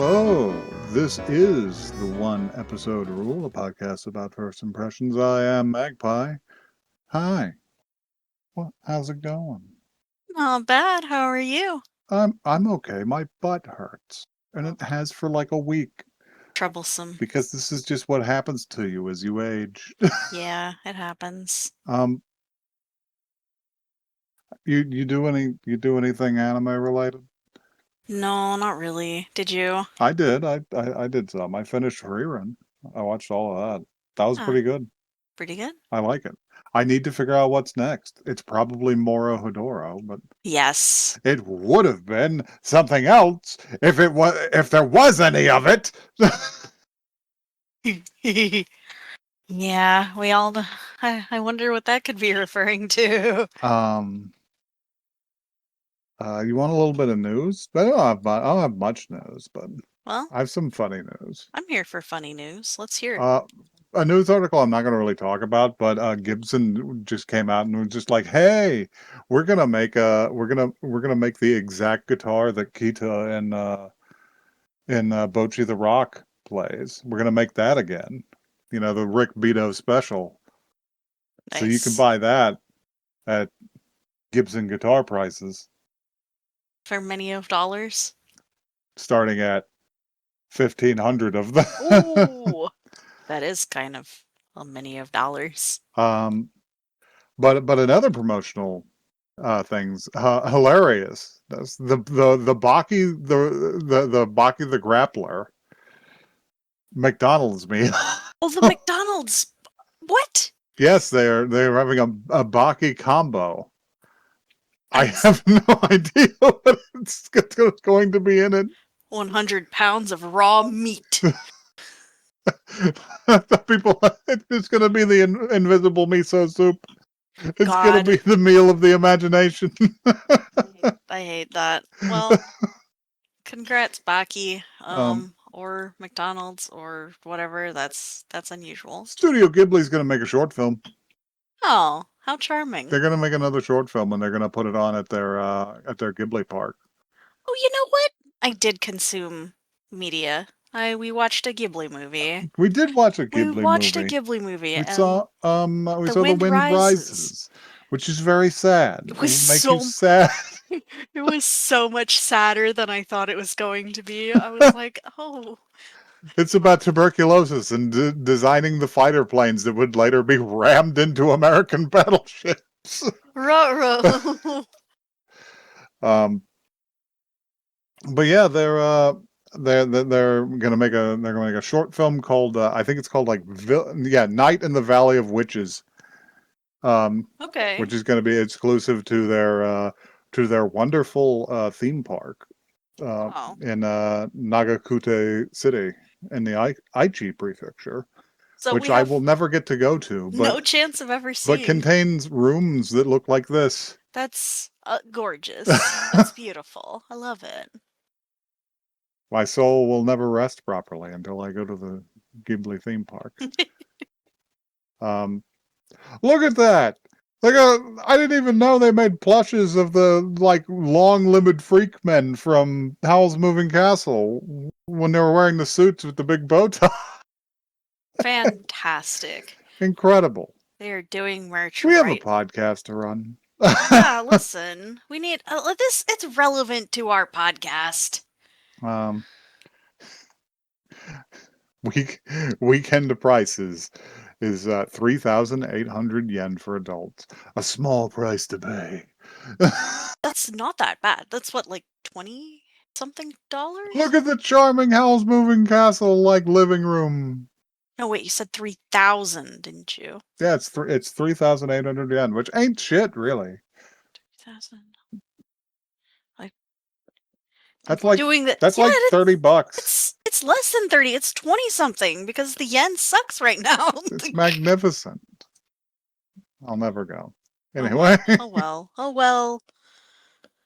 Hello, this is the One Episode Rule, a podcast about first impressions. I am Magpie. Hi, how's it going? Not bad. How are you? I'm okay. My butt hurts, and it has for like a week Troublesome. because this is just what happens to you as you age. Yeah, it happens. um, you do anything anime related? No, not really. Did you? I did. I did some. I finished Rerun. I watched all of that. That was Ah, pretty good. pretty good. I like it. I need to figure out what's next. It's probably Moro Hodoro, but Yes. it would have been something else if there was any of it. Yeah, we all. I wonder what that could be referring to. um, you want a little bit of news? I don't have much news, but Well, I have some funny news. I'm here for funny news. Let's hear it. Uh, a news article I'm not going to really talk about, but Gibson just came out and was just like, "Hey, we're gonna make the exact guitar that Kita in Bocce the Rock plays. We're gonna make that again. You know, the Rick Beato special. So you can Nice. buy that at Gibson guitar prices, For many of dollars. starting at 1,500 of them. Ooh, that is kind of a many of dollars. um, but another promotional things hilarious. That's the Baki the Baki the Grappler McDonald's meal. Oh, the McDonald's. What? Yes, they're having a Baki combo. I I have no idea what it's going to be in it. 100 pounds of raw meat. People, it's going to be the invisible miso soup. It's going to be God, the meal of the imagination. I hate that. Well, congrats, Baki, um, or McDonald's, or whatever. That's unusual. Studio Ghibli's going to make a short film. Oh, how charming. They're going to make another short film, and they're going to put it on at their Ghibli park. Oh, you know what? I did consume media. We watched a Ghibli movie. We did watch a We Ghibli watched a movie. Ghibli movie, We and we The saw The Wind Wind Rises. Rises, which is very sad. It It was will make you so sad. it was so much sadder than I thought it was going to be. I was like, oh, It's about tuberculosis and designing the fighter planes that would later be rammed into American battleships. ruh-roh. um, but yeah, they're gonna make a short film called I think it's called like Night in the Valley of Witches, Okay. which is going to be exclusive to their wonderful theme park Oh, in Nagakute City in the Aichi prefecture, so which we I have will never get to go to, no chance of ever but seeing. contains rooms that look like this. That's gorgeous. That's beautiful. I love it. My soul will never rest properly until I go to the Ghibli theme park. Um, Look at that! Like I didn't even know they made plushes of the like long-limbed freak men from Howl's Moving Castle when they were wearing the suits with the big bow tie. Fantastic. Incredible. They are doing merch We have a right. podcast to run. Yeah, listen. We need this. It's relevant to our podcast. um, week weekend prices is 3,800 yen for adults. A small price to pay. That's not that bad. That's what, like 20 something dollars? Look at the charming Howl's Moving Castle like living room. No, wait, you said 3,000, didn't you? Yeah, it's 3,800 yen, which ain't shit really. 3,000. Like I'm That's like doing the that's yeah, like $30. it's less than 30. It's 20 something because the yen sucks right now. It's magnificent. I'll never go. Oh Anyway, well. Oh well. Oh well.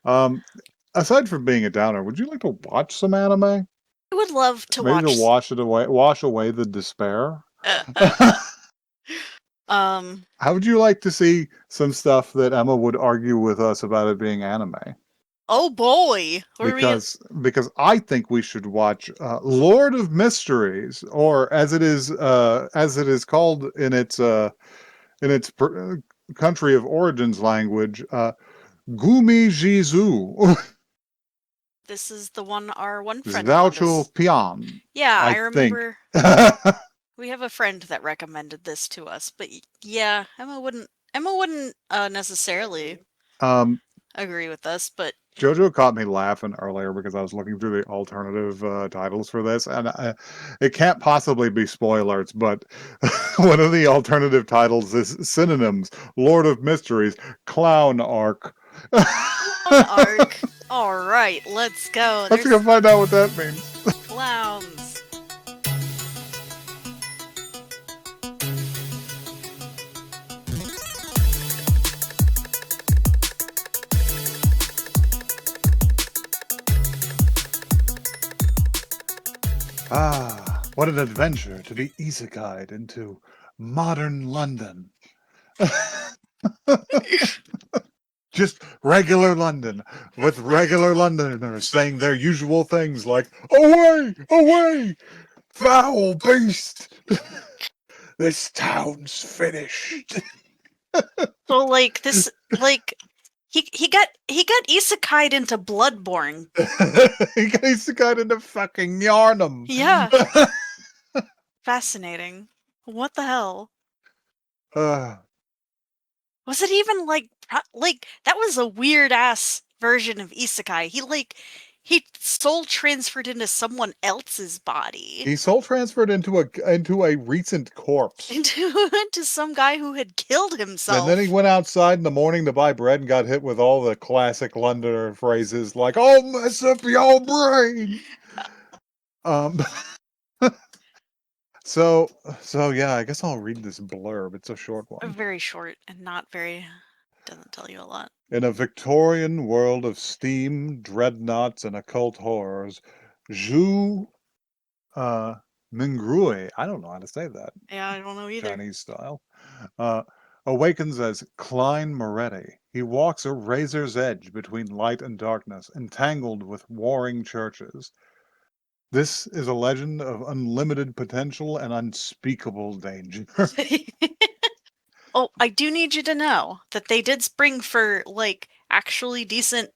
um, aside from being a downer, would you like to watch some anime? I would love to Maybe to watch wash away the despair. uh, uh, um How would you like to see some stuff that Emma would argue with us about it being anime? Oh boy. What are we gonna... because I think we should watch Lord of Mysteries, or as it is called in its country of origins language, Gumi Jizu. This is the one our one friend wanted us... Zdaocho Pian, Yeah, I I think. remember we have a friend that recommended this to us, but yeah, Emma wouldn't necessarily um, agree with us, but Jojo caught me laughing earlier because I was looking through the alternative titles for this, and it can't possibly be spoilers, but one of the alternative titles is synonyms: Lord of Mysteries, Clown Arc. Clown arc. All right, let's go. Let's There's go find out what that means. clowns. Ah, what an adventure to be isekai'd into modern London. Just regular London, with regular Londoners saying their usual things like, "Away! Away! Foul beast! This town's finished." So like this, like he got isekai'd into Bloodborne. He got into fucking Yarnum. Yeah, fascinating. What the hell? uh, Was it even like that was a weird ass version of isekai. He soul transferred into someone else's body. he soul transferred into a recent corpse. Into some guy who had killed himself. And then he went outside in the morning to buy bread and got hit with all the classic Londoner phrases like, "I'll mess up your brain." Um, so yeah, I guess I'll read this blurb. It's a short one. Very short and not very... doesn't tell you a lot. In a Victorian world of steam, dreadnoughts, and occult horrors, Zhu Mingrui, I don't know how to say that, Yeah, I don't know either. Chinese style, uh, awakens as Klein Moretti. He walks a razor's edge between light and darkness, entangled with warring churches. This is a legend of unlimited potential and unspeakable danger. Oh, I do need you to know that they did spring for like actually decent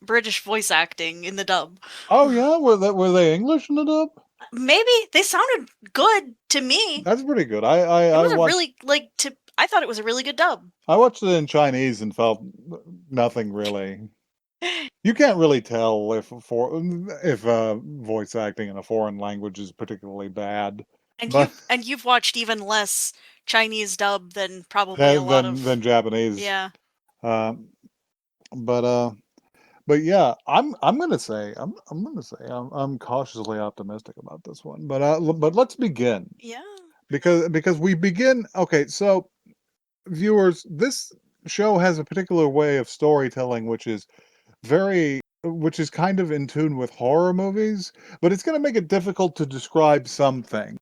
British voice acting in the dub. Oh yeah, were they English in the dub? Maybe they sounded good to me. That's pretty good. It I was a watched really I thought it was a really good dub. I watched it in Chinese and felt nothing really. You can't really tell if voice acting in a foreign language is particularly bad. And But you've watched even less Chinese dub than probably a lot of... than Japanese. Yeah. Um, but yeah, I'm gonna say I'm cautiously optimistic about this one. But let's begin. Yeah. Because we begin. Okay, so viewers, this show has a particular way of storytelling which is kind of in tune with horror movies, but it's going to make it difficult to describe something.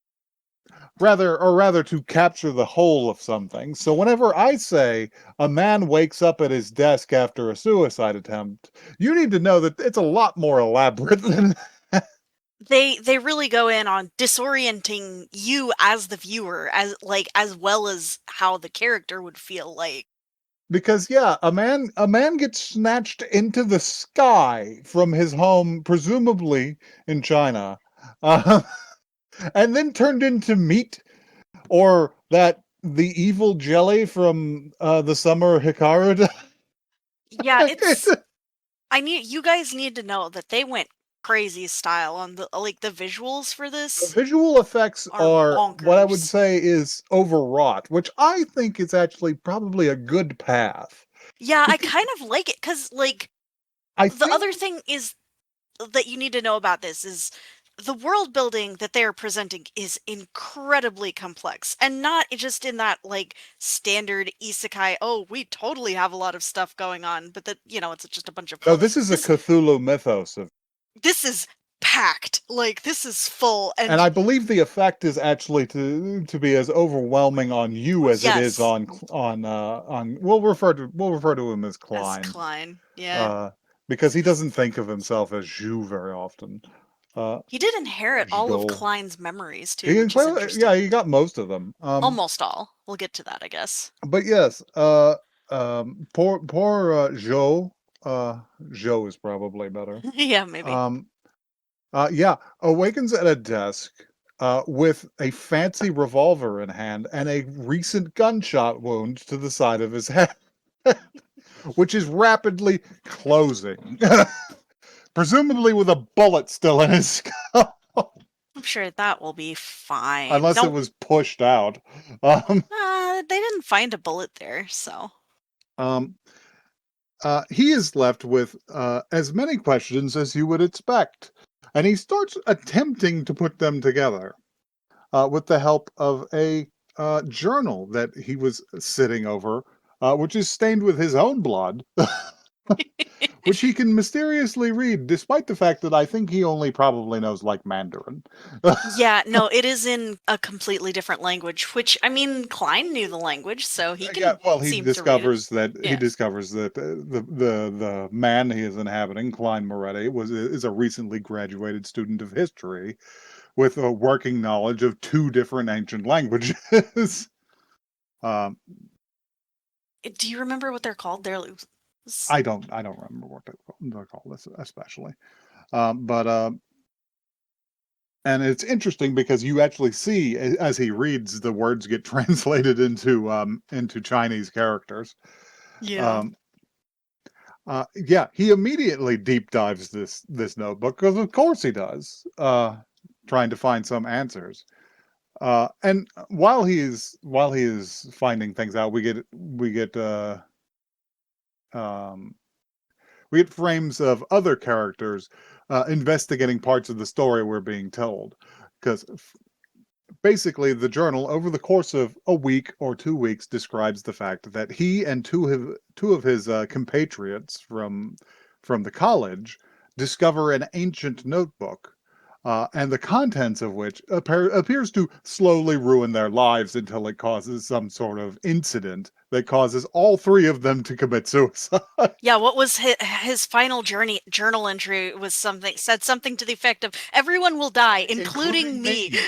Rather to capture the whole of something. So whenever I say a man wakes up at his desk after a suicide attempt, you need to know that it's a lot more elaborate than They really go in on disorienting you as the viewer, as well as how the character would feel like. because yeah, a man gets snatched into the sky from his home, presumably in China, uh, and then turned into meat, or the evil jelly from the summer Hikaru. Yeah, it's... you guys need to know that they went crazy style on the visuals for The this visual effects are are what I would bonkers. say is overwrought, which I think is actually probably a good path. Yeah, I kind of like it cuz I the think other thing is that you need to know about this is the world building that they're presenting is incredibly complex, and not just in that standard isekai, oh, we totally have a lot of stuff going on, but that, it's just a bunch of... no, this is a Cthulhu mythos of, This is packed. This is full, and I believe the effect is actually to be as overwhelming on you as it is yes, on we'll refer to him as as Klein. Klein. Yeah. because he doesn't think of himself as Zhu very often. He did inherit all of Zhou. Klein's memories too, He which is yeah, interesting. he got most of them. Almost all. We'll get to that, I guess. But yes, poor Zhou. Zhou is probably better. Yeah, maybe. Um, yeah, awakens at a desk with a fancy revolver in hand and a recent gunshot wound to the side of his head, which is rapidly closing, presumably with a bullet still in his skull, I'm sure that will be fine. unless it Don't. was pushed out. Um, They didn't find a bullet there, so. um, he is left with as many questions as you would expect, and he starts attempting to put them together with the help of a journal that he was sitting over, which is stained with his own blood, which he can mysteriously read, despite the fact that I think he only probably knows like Mandarin. Yeah, no, it is in a completely different language, which, I mean, Klein knew the language, so he Yeah, can well, seem to read it. he Yeah. discovers that the man he is inhabiting, Klein Moretti, is a recently graduated student of history with a working knowledge of two different ancient languages. um, Do you remember what they're called? I don't remember what they're called this especially, but and it's interesting because you actually see as he reads the words get translated into Chinese characters. Yeah. Um, yeah, he immediately deep dives this notebook because of course he does, trying to find some answers. And while he is finding things out, um, we get frames of other characters investigating parts of the story we're being told. Because basically, the journal, over the course of a week or 2 weeks, describes the fact that he and two of his compatriots from the college discover an ancient notebook. And the contents of which appears to slowly ruin their lives until it causes some sort of incident that causes all three of them to commit suicide. Yeah, what was his final journal entry was said something to the effect of everyone will die, including Including me. me.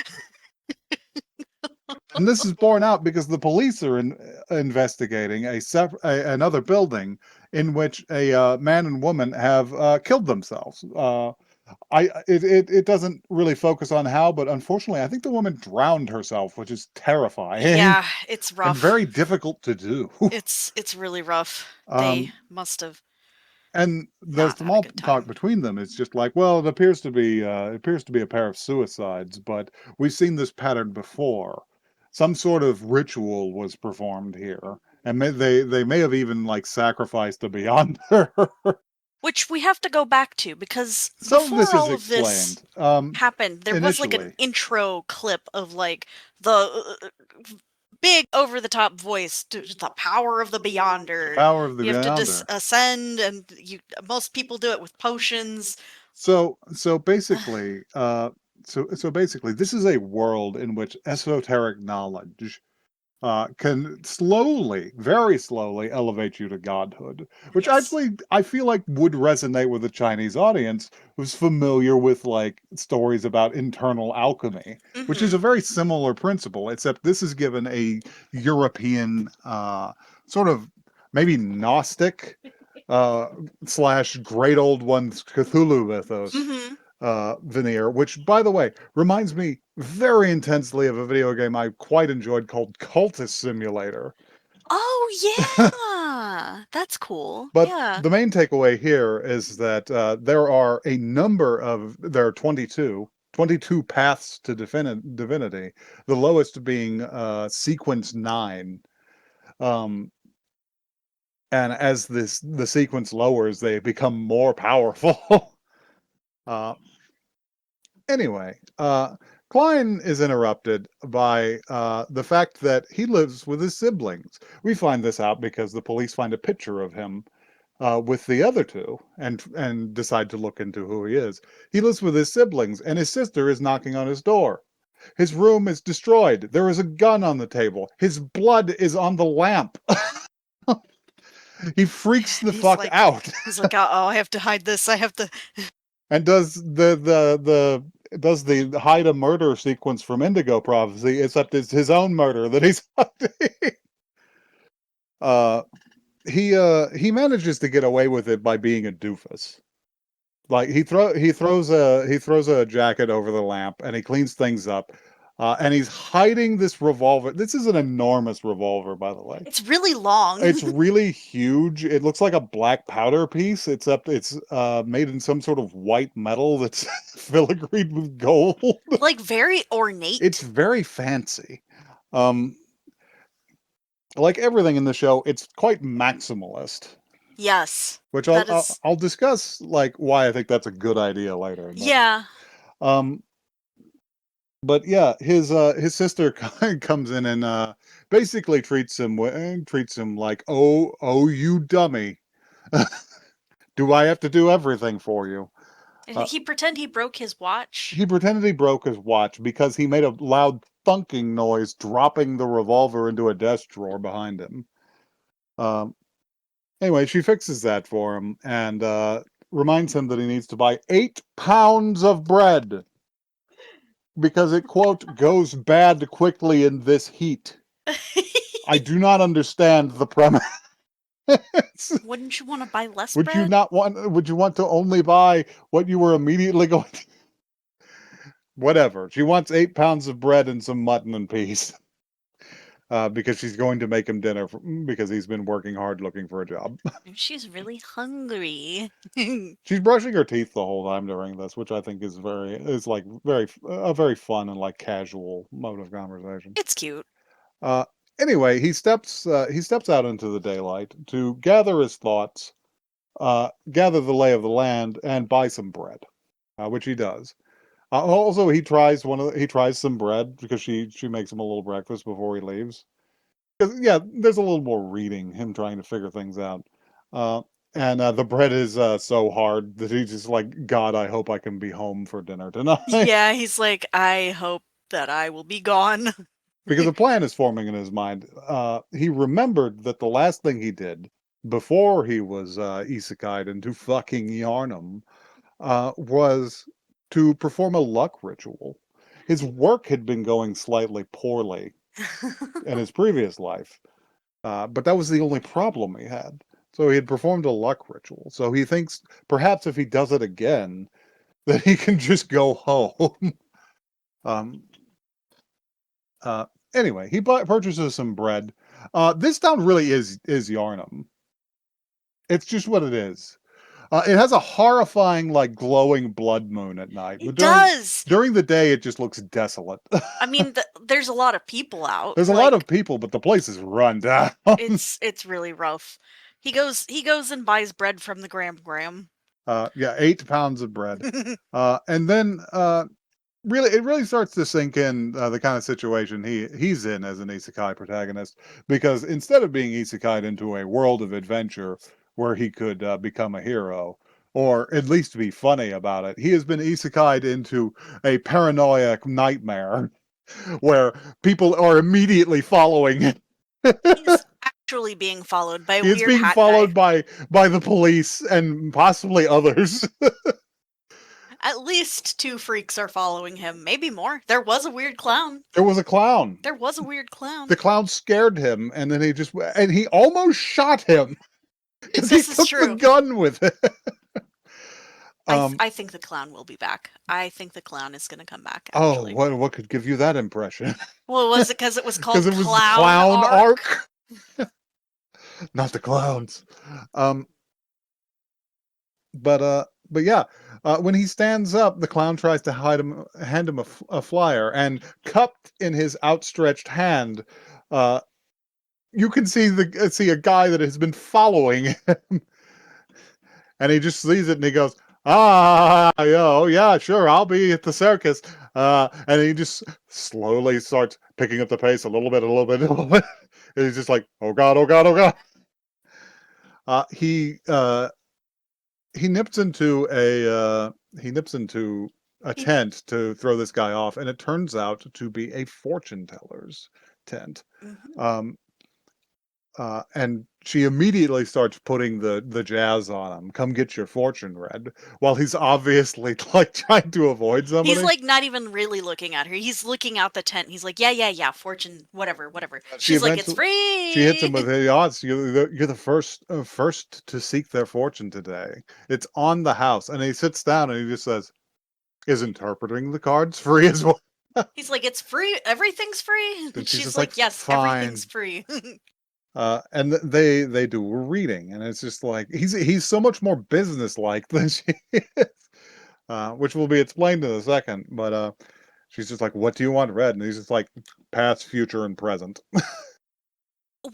And this is borne out because the police are investigating another building in which a man and woman have killed themselves. It doesn't really focus on how, but unfortunately, I think the woman drowned herself, which is terrifying Yeah, it's and rough. very difficult to do. It's really rough. They um, must have and the not had a small good talk time. between them is just like, well, it appears to be a pair of suicides, but we've seen this pattern before. Some sort of ritual was performed here, and they may have even like sacrificed a beyonder. Which we have to go back to because Some of this before is all of this explained happened, there was like an initially. intro clip of like the big over the top voice to the power of the The beyonder. power of the You have to beyonder. ascend, and most people do it with potions. So basically, so basically, this is a world in which esoteric knowledge can slowly, very slowly elevate you to godhood, which Yes. actually I feel like would resonate with a Chinese audience who's familiar with like stories about internal alchemy, which is Mm-hmm. a very similar principle, except this is given a European sort of maybe Gnostic uh, slash great old ones Cthulhu mythos Mm-hmm. veneer, which, by the way, reminds me very intensely of a video game I quite enjoyed called Cultist Simulator. Oh yeah, that's cool. But Yeah. the main takeaway here is that there are 22 paths to divinity, the lowest being sequence 9. Um, and as the sequence lowers, they become more powerful. uh, Anyway, Klein is interrupted by the fact that he lives with his siblings. We find this out because the police find a picture of him with the other two and decide to look into who he is. He lives with his siblings, and his sister is knocking on his door. His room is destroyed. There is a gun on the table. His blood is on the lamp. He freaks the He's fuck like, out oh, I have to hide this. I have to. and does the hide a murder sequence from Indigo Prophecy, except it's his own murder that he's hiding. uh he manages to get away with it by being a doofus. Like he throws a jacket over the lamp and he cleans things up. And he's hiding this revolver. This is an enormous revolver, by the way. It's really long. It's really huge. It looks like a black powder piece. It's made in some sort of white metal that's filigreed with gold. Like very ornate. It's very fancy. Um, like everything in the show, it's quite maximalist. Yes. Which That is. I'll discuss like why I think that's a good idea later. Yeah. Um, but yeah, his sister comes in and basically treats him like, oh you dummy, do I have to do everything for you? And he pretend he broke his watch. He pretended he broke his watch because he made a loud thunking noise dropping the revolver into a desk drawer behind him. Um, anyway, she fixes that for him and reminds him that he needs to buy 8 pounds of bread because it, quote, goes bad quickly in this heat. I do not understand the premise. Wouldn't you want to buy less Would you bread? not want, would you want to only buy what you were immediately going to? Whatever. She wants 8 pounds of bread and some mutton and peas. Because she's going to make him dinner because he's been working hard looking for a job. She's really hungry. She's brushing her teeth the whole time during this, which I think is a very fun and like casual mode of conversation. It's cute. Uh, anyway, he steps out into the daylight to gather his thoughts, gather the lay of the land, and buy some bread, which he does. Also, he tries some bread because she makes him a little breakfast before he leaves. Yeah, there's a little more reading, him trying to figure things out. Uh, and the bread is so hard that he's just like, God, I hope I can be home for dinner tonight. Yeah, he's like, I hope that I will be gone. Because a plan is forming in his mind. He remembered that the last thing he did before he was isekai'd into fucking Yarnum was to perform a luck ritual. His work had been going slightly poorly in his previous life, but that was the only problem he had. So he had performed a luck ritual. So he thinks perhaps if he does it again, that he can just go home. um, uh, anyway, he purchases some bread. This town really is Yarnum. It's just what it is. It has a horrifying, like glowing blood moon at night, but It does. during the day it just looks desolate. I mean, there's a lot of people out. There's a lot of people, but the place is run down. It's really rough. He goes and buys bread from the Gram. Yeah, 8 pounds of bread. And then it really starts to sink in the kind of situation he's in as an isekai protagonist, because instead of being isekai'd into a world of adventure where he could become a hero, or at least be funny about it, he has been isekai'd into a paranoiac nightmare where people are immediately following him. He's actually being followed by a He's weird being hat followed guy. by the police and possibly others. At least 2 freaks are following him, maybe more. There was a weird clown. There was a clown. There was a weird clown. The clown scared him, and then he almost shot him because he This is took the true. gun with it. I think the clown will be back. I think the clown is going to come back, Oh, actually. what could give you that impression? Well, was it because it was called Because it was the Clown clown Arc? not the clowns. Um, but yeah, when he stands up, the clown tries to hand him a flyer, and cupped in his outstretched hand, you can see a guy that has been following him, and he just sees it and he goes, oh yeah, sure, I'll be at the circus. And he just slowly starts picking up the pace a little bit, a little bit, a little bit. And he's just like, oh god, oh god, oh god. He nips into a tent to throw this guy off, and it turns out to be a fortune teller's tent. Mhm. Um, And she immediately starts putting the jazz on him. Come get your fortune read, while he's obviously like trying to avoid somebody. He's like not even really looking at her. He's looking out the tent. He's like, yeah, fortune, whatever. She's like, it's free. She hits him with the odds. You're the first to seek their fortune today. It's on the house, and he sits down and he just says, "Is interpreting the cards free as well?" He's like, it's free. Everything's free. And She's like, yes, fine. everything's free. And they do a reading, and it's just like he's so much more businesslike than she is, which will be explained in a second. But she's just like, "What do you want read?" And he's just like, "Past, future, and present."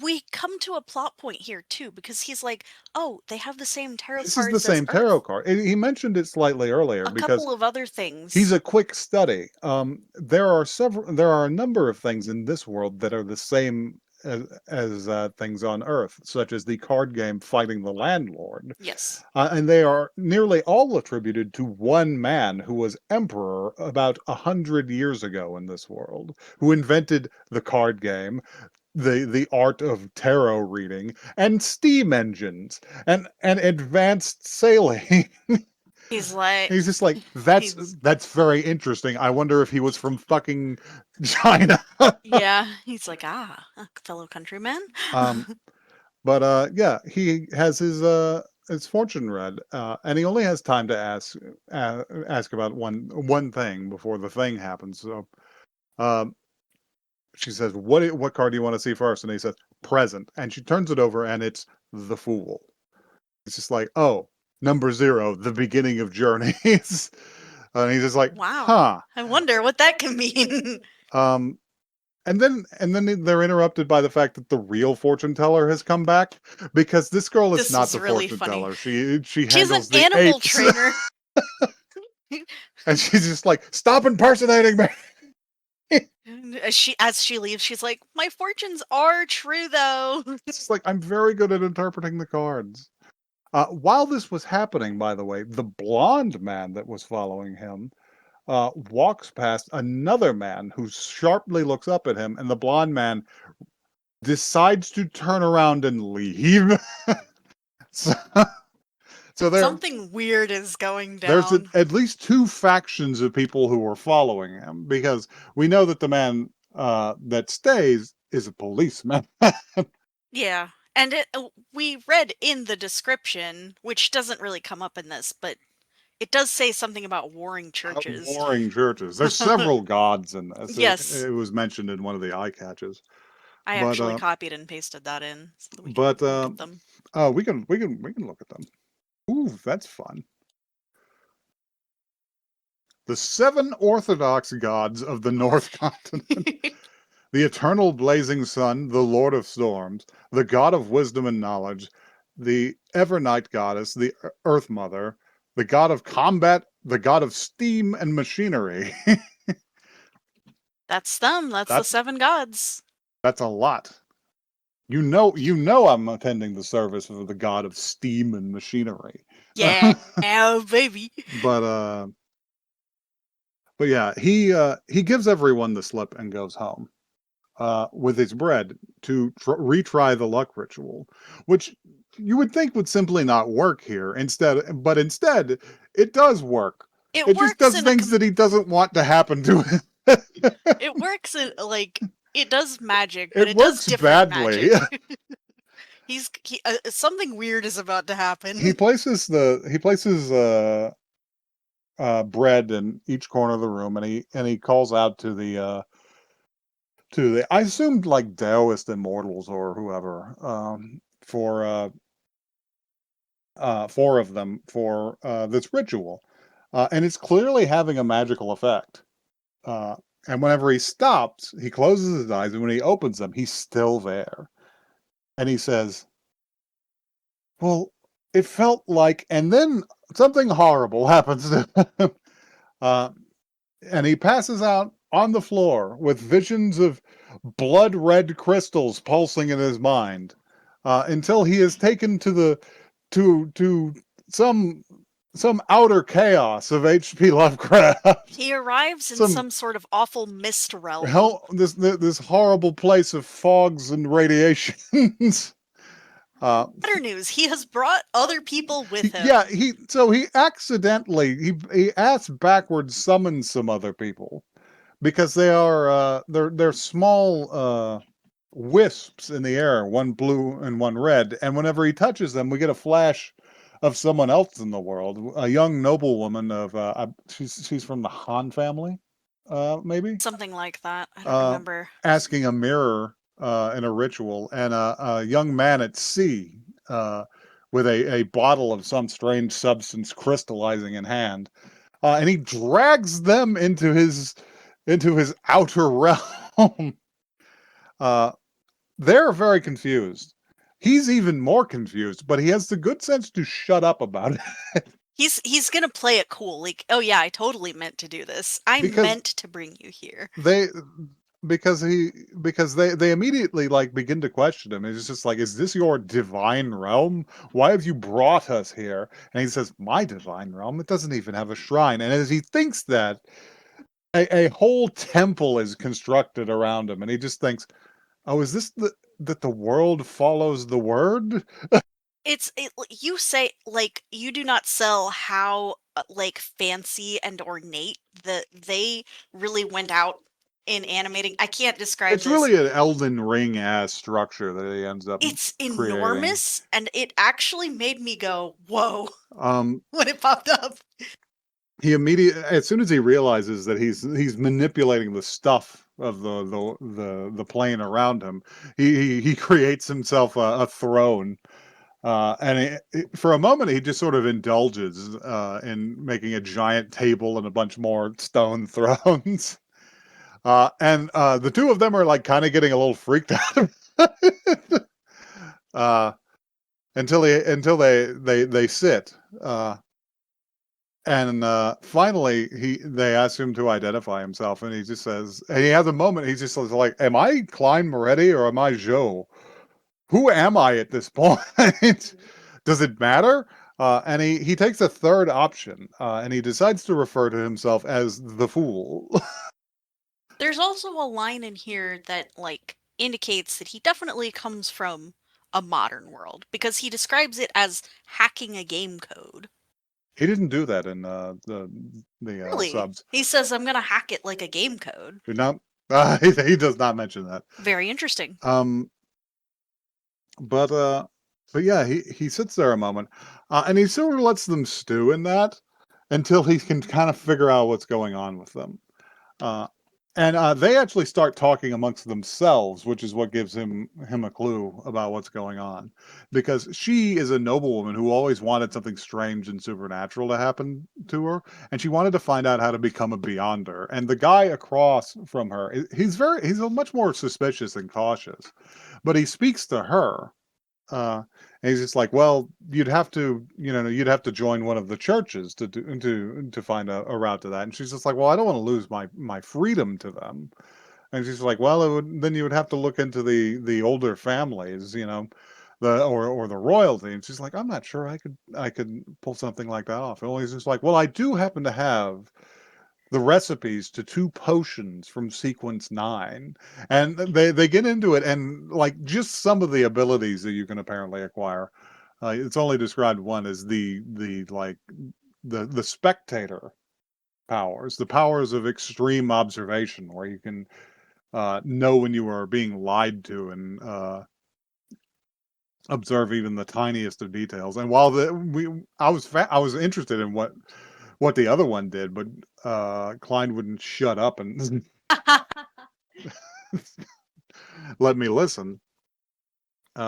We come to a plot point here too, because he's like, oh, they have the same tarot This cards is the same as tarot Earth. card. He mentioned it slightly earlier A because couple of other things. he's a quick study. There are a number of things in this world that are the same as things on Earth, such as the card game Fighting the Landlord. Yes. And they are nearly all attributed to one man who was emperor about 100 years ago in this world, who invented the card game, the art of tarot reading, and steam engines, and advanced sailing. He's like, He's just like, that's very interesting. I wonder if he was from fucking China. yeah. He's like, a fellow countryman. But yeah, he has his fortune read, and he only has time to ask about one thing before the thing happens. So, um, she says, "What card do you want to see first?" And he says, "Present." And she turns it over, and it's the Fool. It's just like, oh, number 0, the beginning of journeys. And he's just like, wow. huh. I wonder what that can mean. And then they're interrupted by the fact that the real fortune teller has come back, because this girl is not the really fortune funny. teller. She's an handles the animal apes. trainer. And she's just like, stop impersonating me. As she leaves, she's like, my fortunes are true though. It's like, I'm very good at interpreting the cards. While this was happening, by the way, the blonde man that was following him walks past another man who sharply looks up at him, and the blonde man decides to turn around and leave. so something weird is going down. There's at least 2 factions of people who are following him, because we know that the man that stays is a policeman. Yeah. And we read in the description, which doesn't really come up in this, but it does say something about warring churches. Warring churches. There's several gods in this. Yes. It was mentioned in one of the eye catches. I actually copied and pasted that in so that we can look at them. Oh, we can look at them. Ooh, that's fun. The 7 orthodox gods of the North Continent. The eternal blazing sun, the Lord of storms, the God of wisdom and knowledge, the Evernight goddess, the Earth Mother, the God of combat, the God of steam and machinery. That's them. That's the 7 gods. That's a lot. You know I'm attending the service of the God of steam and machinery. Yeah, baby. But yeah, he gives everyone the slip and goes home with his bread to retry the luck ritual, which you would think would simply not work here. Instead, it does work. It just does things that he doesn't want to happen to him. It works in, like, it does magic, but it works does badly. Something weird is about to happen. He places bread in each corner of the room, and he calls out to the I assumed like Taoist immortals or whoever, for 4 of them for this ritual, and it's clearly having a magical effect. And whenever he stops, he closes his eyes, and when he opens them, he's still there. And he says, well, it felt like, and then something horrible happens to him. And he passes out on the floor with visions of blood-red crystals pulsing in his mind, until he is taken to some outer chaos of H.P. Lovecraft. He arrives in some sort of awful mist realm. This horrible place of fogs and radiations. Better news, he has brought other people with him. Yeah, he accidentally he ass backwards summons some other people because they're small wisps in the air, one blue and one red, and whenever he touches them, we get a flash of someone else in the world, a young noblewoman of she's from the Han family, maybe, Something like that. I don't remember. asking a mirror in a ritual, and a young man at sea with a bottle of some strange substance crystallizing in hand, and he drags them into his outer realm. uh, they're very confused. He's even more confused, but he has the good sense to shut up about it. He's gonna play it cool, like, oh yeah, I totally meant to do this. I because meant to bring you here. they because they immediately like begin to question him. It's just like, is this your divine realm? Why have you brought us here? And he says, my divine realm? It doesn't even have a shrine. And as he thinks that, a whole temple is constructed around him, and he just thinks, oh, is this that the world follows the word? You say, like, you do not sell how like fancy and ornate that they really went out in animating. I can't describe It's this. really an Elden Ring ass structure that he ends up It's creating. enormous, and it actually made me go, whoa, Um, when it popped up. he immediately, as soon as he realizes that he's manipulating the stuff of the plane around him, he creates himself a throne. And for a moment, he just sort of indulges in making a giant table and a bunch more stone thrones. And the two of them are like kind of getting a little freaked out. uh, until they sit. And finally, they ask him to identify himself, and he just says, and he has a moment. He's just like, "Am I Klein Moretti or am I Joe? Who am I at this point? Does it matter?" And he takes a third option, and he decides to refer to himself as the Fool. There's also a line in here that like indicates that he definitely comes from a modern world because he describes it as hacking a game code. He didn't do that in the Really? subs. He says, I'm gonna hack it like a game code. Did not. He does not mention that. Very interesting. Um, but yeah, he sits there a moment, and he sort of lets them stew in that until he can kind of figure out what's going on with them. Uh, and they actually start talking amongst themselves, which is what gives him a clue about what's going on, because she is a noblewoman who always wanted something strange and supernatural to happen to her, and she wanted to find out how to become a beyonder. And the guy across from her, he's much more suspicious and cautious, but he speaks to her. And he's just like, well, you'd have to join one of the churches to find a route to that. And she's just like, well, I don't want to lose my freedom to them. And she's like, well, then you would have to look into the older families, or the royalty. And she's like, I'm not sure I could pull something like that off. And he's just like, well, I do happen to have the recipes to 2 potions from sequence 9, and they get into it, and like just some of the abilities that you can apparently acquire, it's only described one as the spectator powers, the powers of extreme observation, where you can know when you are being lied to, and observe even the tiniest of details. And while I was interested in what the other one did, but Klein wouldn't shut up and let me listen,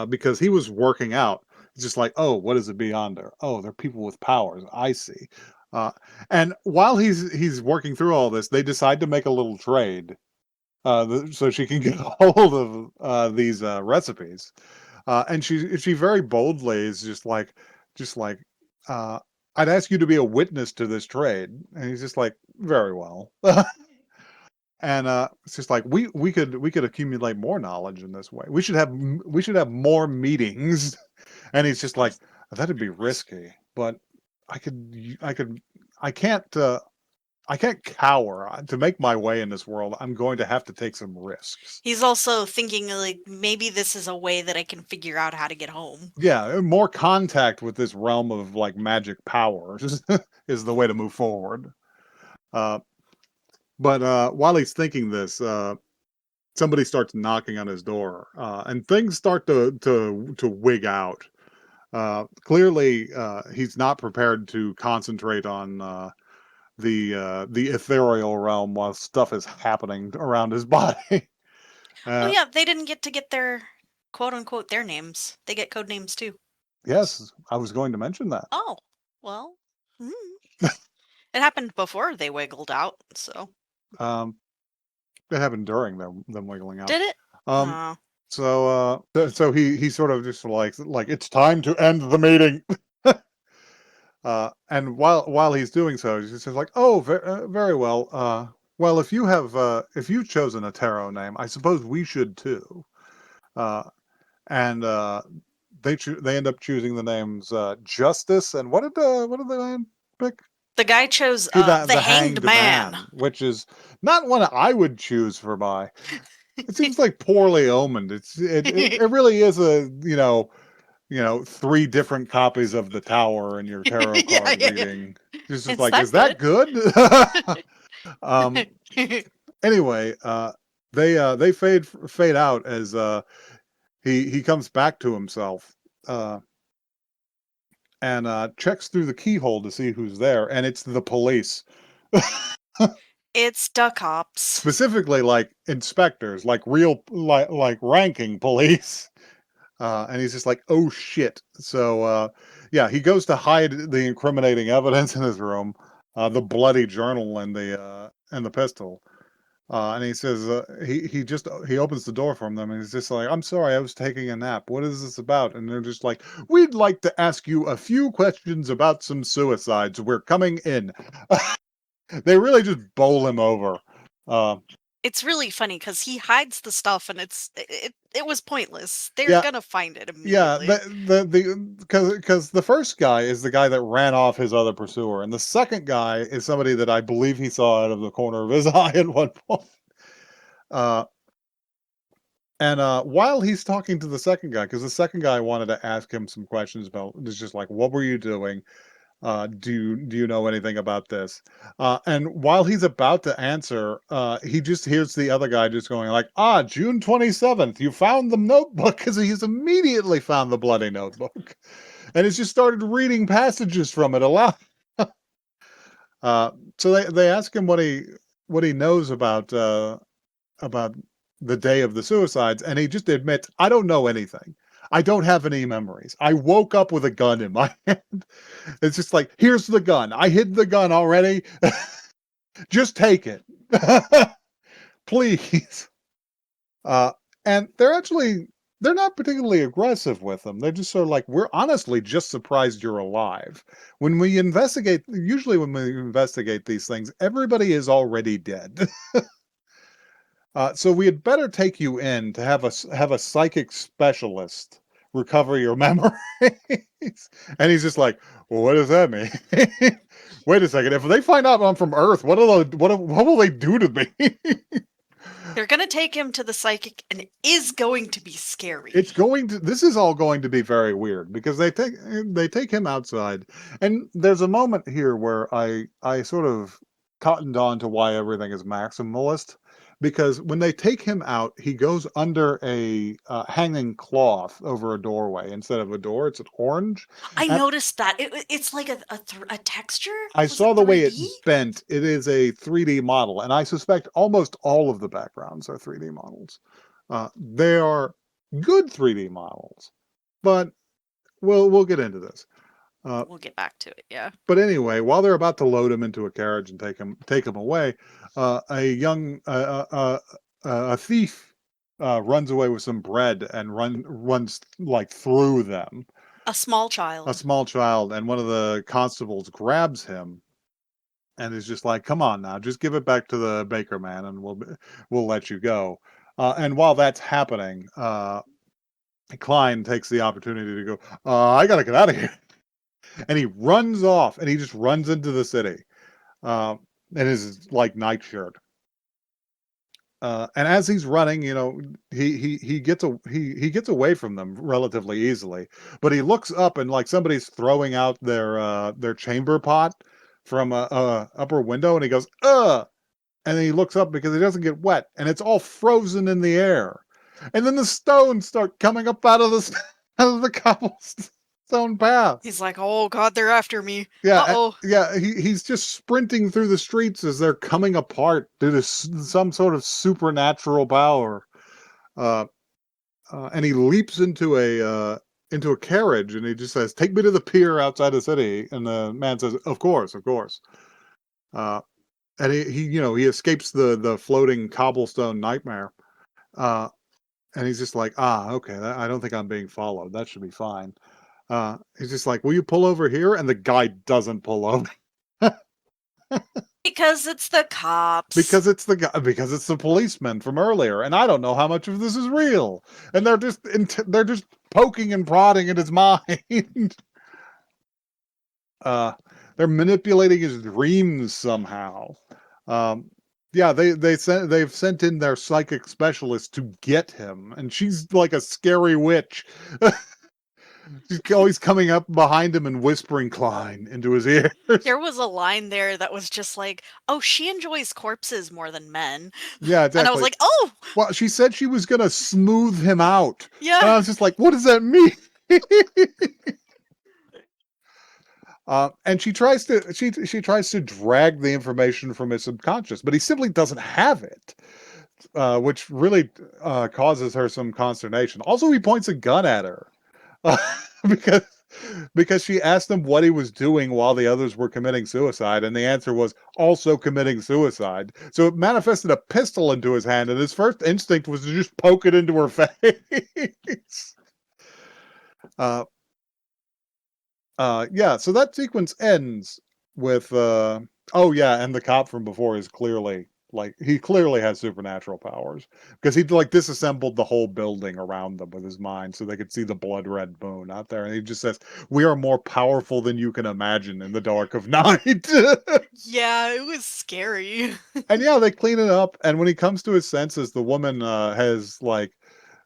because he was working out. It's just like, oh, what is a beyonder? Oh, they're people with powers. I see. Uh, and while he's working through all this, they decide to make a little trade, so she can get hold of these recipes. And she very boldly is just like, uh, I'd ask you to be a witness to this trade. And he's just like, very well. And it's just like, we could accumulate more knowledge in this way. We should have more meetings. And he's just like, that'd be risky, but I could I could I can't cower. To make my way in this world, I'm going to have to take some risks. He's also thinking, like, maybe this is a way that I can figure out how to get home. Yeah, more contact with this realm of like magic power is the way to move forward. But while he's thinking this, somebody starts knocking on his door, and things start to wig out. Clearly, he's not prepared to concentrate on the ethereal realm while stuff is happening around his body. Oh yeah, they didn't get to get their quote unquote their names. They get code names too. Yes, I was going to mention that. Oh, well. It happened before they wiggled out, so. Um, it happened during them wiggling out. Did it? Um, so he sort of just like it's time to end the meeting. And while he's doing so, he says like, "Oh, very well. Well, if you've chosen a tarot name, I suppose we should too." And they end up choosing the names Justice and what did they pick? The guy chose The Hanged Man. which is not one I would choose for my. It seems like poorly omened. It really is a 3 different copies of the Tower in your tarot card reading. It's just like, is that good? Anyway, they fade out as he comes back to himself and checks through the keyhole to see who's there, and it's the police. It's the cops. Specifically, like inspectors, like real, like ranking police. And he's just like, oh shit. So, yeah, he goes to hide the incriminating evidence in his room, the bloody journal and the pistol. And he says, he opens the door for them and he's just like, I'm sorry, I was taking a nap. What is this about? And they're just like, we'd like to ask you a few questions about some suicides. We're coming in. They really just bowl him over. It's really funny because he hides the stuff and it was pointless. They're gonna find it immediately. Yeah, because the first guy is the guy that ran off his other pursuer, and the second guy is somebody that I believe he saw out of the corner of his eye at one point. And while he's talking to the second guy, because the second guy wanted to ask him some questions about, it's just like, what were you doing? Do you know anything about this? And while he's about to answer, he just hears the other guy just going like, June 27th, you found the notebook, because he's immediately found the bloody notebook. And he's just started reading passages from it aloud. So they ask him what he knows about the day of the suicides, and he just admits, I don't know anything. I don't have any memories. I woke up with a gun in my hand. It's just like, here's the gun. I hid the gun already. Just take it. Please. And they're not particularly aggressive with them. They're just sort of like, we're honestly just surprised you're alive. Usually when we investigate these things, everybody is already dead. So we had better take you in to have a psychic specialist recover your memories. And he's just like, well, what does that mean? Wait a second. If they find out I'm from Earth, what will they do to me? They're gonna take him to the psychic, and it is going to be scary. This is all going to be very weird because they take him outside, and there's a moment here where I sort of cottoned on to why everything is maximalist. Because when they take him out, he goes under a hanging cloth over a doorway instead of a door. It's an orange. I noticed that it's like a texture. I saw the way it's bent. It is a 3D model, and I suspect almost all of the backgrounds are 3D models. They are good 3D models, but we'll get into this. We'll get back to it, yeah. But anyway, while they're about to load him into a carriage and take him away, a thief runs away with some bread and runs like through them. A small child. And one of the constables grabs him and is just like, "Come on now, just give it back to the baker man, and we'll let you go." And while that's happening, Klein takes the opportunity to go, "I gotta get out of here." And he runs off, and he just runs into the city. in his like nightshirt. And as he's running, he gets away from them relatively easily. But he looks up and like somebody's throwing out their chamber pot from a upper window, and he goes, "Ugh!" And then he looks up because he doesn't get wet, and it's all frozen in the air. And then the stones start coming up out of the out of the cobblestone path. He's like, oh god, they're after me. Yeah, Uh-oh. yeah. He's just sprinting through the streets as they're coming apart due to some sort of supernatural power. Uh, and he leaps into a carriage, and he just says, "Take me to the pier outside the city." And the man says, "Of course, of course." Uh, and he escapes the floating cobblestone nightmare. Uh, and he's just like, okay, I don't think I'm being followed. That should be fine. He's just like, "Will you pull over here?" And the guy doesn't pull over. Because it's the cops. Because it's the policeman from earlier, and I don't know how much of this is real. And they're just poking and prodding at his mind. They're manipulating his dreams somehow. Yeah, they've sent in their psychic specialist to get him, and she's like a scary witch. She's always coming up behind him and whispering Klein into his ear. There was a line there that was just like, oh, she enjoys corpses more than men. Yeah, exactly. And I was like, oh! Well, she said she was going to smooth him out. Yeah. And I was just like, what does that mean? And she tries to drag the information from his subconscious, but he simply doesn't have it, which really causes her some consternation. Also, he points a gun at her because she asked him what he was doing while the others were committing suicide, and the answer was also committing suicide. So it manifested a pistol into his hand, and his first instinct was to just poke it into her face. Yeah, so that sequence ends with oh yeah, and the cop from before is clearly he clearly has supernatural powers because he like disassembled the whole building around them with his mind so they could see the blood red moon out there, and he just says, "We are more powerful than you can imagine in the dark of night." Yeah, it was scary. And yeah, they clean it up, and when he comes to his senses, the woman has like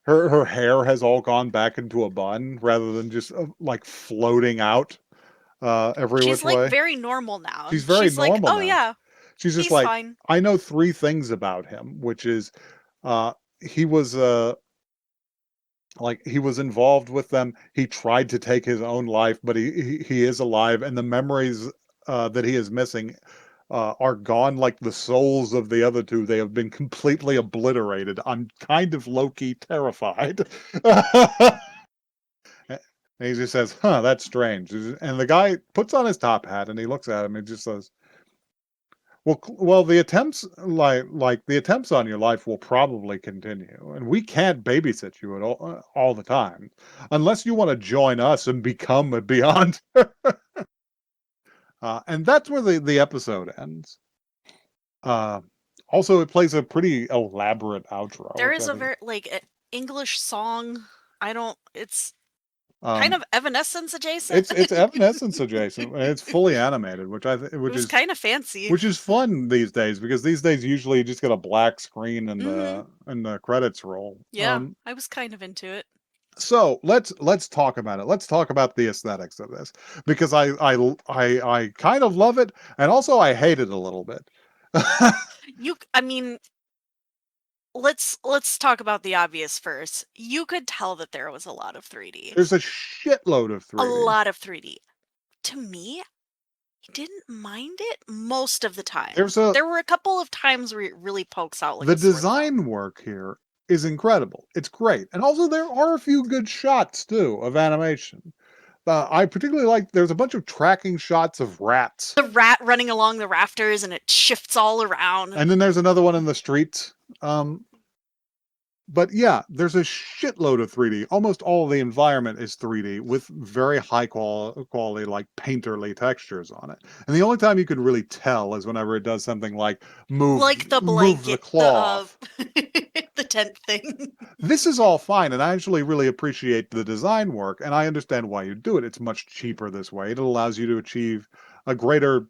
her hair has all gone back into a bun rather than just like floating out every She's which way. like very normal now. She's very She's like, normal oh now. yeah, She's just he's like, fine. I know 3 things about him, which is he was he was involved with them. He tried to take his own life, but he is alive, and the memories that he is missing are gone like the souls of the other 2. They have been completely obliterated. I'm kind of low-key terrified. And he just says, "Huh, that's strange." And the guy puts on his top hat and he looks at him and just says, well, the attempts like the attempts on your life will probably continue, and we can't babysit you at all the time, unless you want to join us and become a Beyond." And that's where the episode ends. Also, it plays a pretty elaborate outro. There is a very English song. It's kind of Evanescence adjacent. It's Evanescence adjacent, and it's fully animated, which is kind of fancy. Which is fun these days because these days usually you just get a black screen and the credits roll. Yeah, I was kind of into it. So let's talk about it. Let's talk about the aesthetics of this because I kind of love it, and also I hate it a little bit. I mean, let's talk about the obvious first. You could tell that there was a lot of 3D. There's a shitload of 3D. A lot of 3D. To me, I didn't mind it most of the time. There were a couple of times where it really pokes out like the design work here is incredible. It's great. And also there are a few good shots too of animation. I particularly like there's a bunch of tracking shots of rats. The rat running along the rafters and it shifts all around. And then there's another one in the streets. But yeah, there's a shitload of 3D. Almost all of the environment is 3D with very high quality, like painterly textures on it. And the only time you can really tell is whenever it does something like move the blanket, move the cloth. The tent thing. This is all fine, and I actually really appreciate the design work, and I understand why you do it. It's much cheaper this way. It allows you to achieve a greater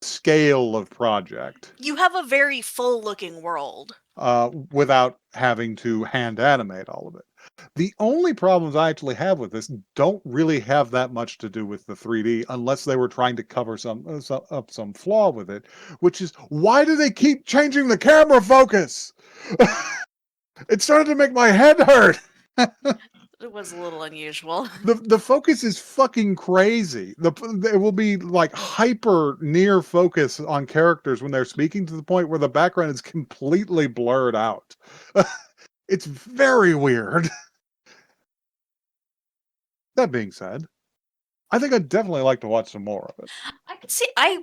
scale of project. You have a very full-looking world. Without having to hand animate all of it. The only problems I actually have with this don't really have that much to do with the 3D, unless they were trying to cover up some flaw with it, which is, why do they keep changing the camera focus? It started to make my head hurt. It was a little unusual. The focus is fucking crazy. It will be like hyper near focus on characters when they're speaking, to the point where the background is completely blurred out. It's very weird. That being said, I think I'd definitely like to watch some more of it. I could see I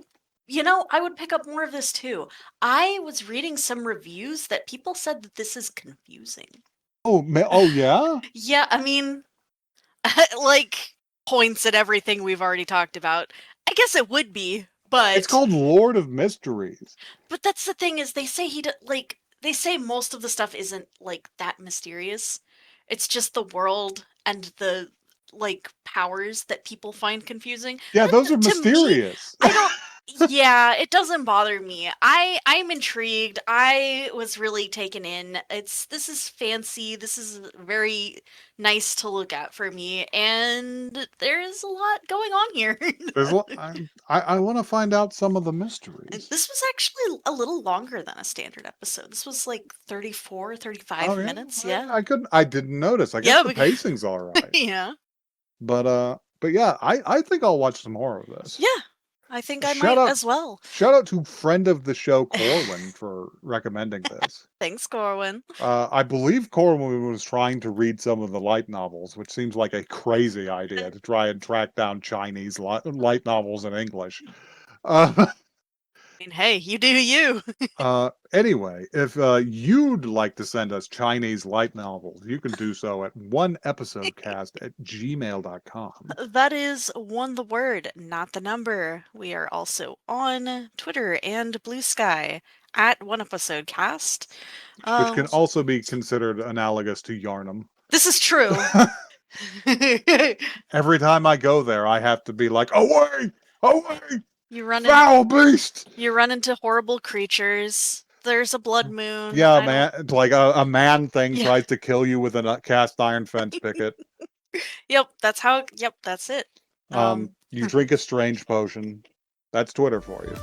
would pick up more of this too. I was reading some reviews that people said that this is confusing. Oh yeah? Yeah, I mean, like, points at everything we've already talked about. I guess it would be, but It's called Lord of Mysteries. But that's the thing, is they say they say most of the stuff isn't like that mysterious. It's just the world and the like powers that people find confusing. Yeah, those are To me, mysterious. I don't yeah, it doesn't bother me. I'm intrigued. I was really taken in. This is fancy. This is very nice to look at for me, and there's a lot going on here. I want to find out some of the mysteries. This was actually a little longer than a standard episode. This was like 34, 35 Oh, yeah? minutes. Yeah. I didn't notice. I guess Yeah, the because- pacing's all right. Yeah. But yeah, I think I'll watch some more of this. Yeah. I think I Shout might out- as well. Shout out to friend of the show, Corwin, for recommending this. Thanks, Corwin. I believe Corwin was trying to read some of the light novels, which seems like a crazy idea to try and track down Chinese light novels in English. I mean, hey, you do you. Anyway, if you'd like to send us Chinese light novels, you can do so at oneepisodecast@gmail.com. That is the word, not the number. We are also on Twitter and Blue Sky at OneEpisodeCast. Which can also be considered analogous to Yarnum. This is true. Every time I go there, I have to be like, away! Away! You run Foul beast! You run into horrible creatures. There's a blood moon. Yeah, man. Like a man thing Yeah. tries to kill you with a cast iron fence picket. Yep, that's how. Yep, that's it. You drink a strange potion. That's Twitter for you.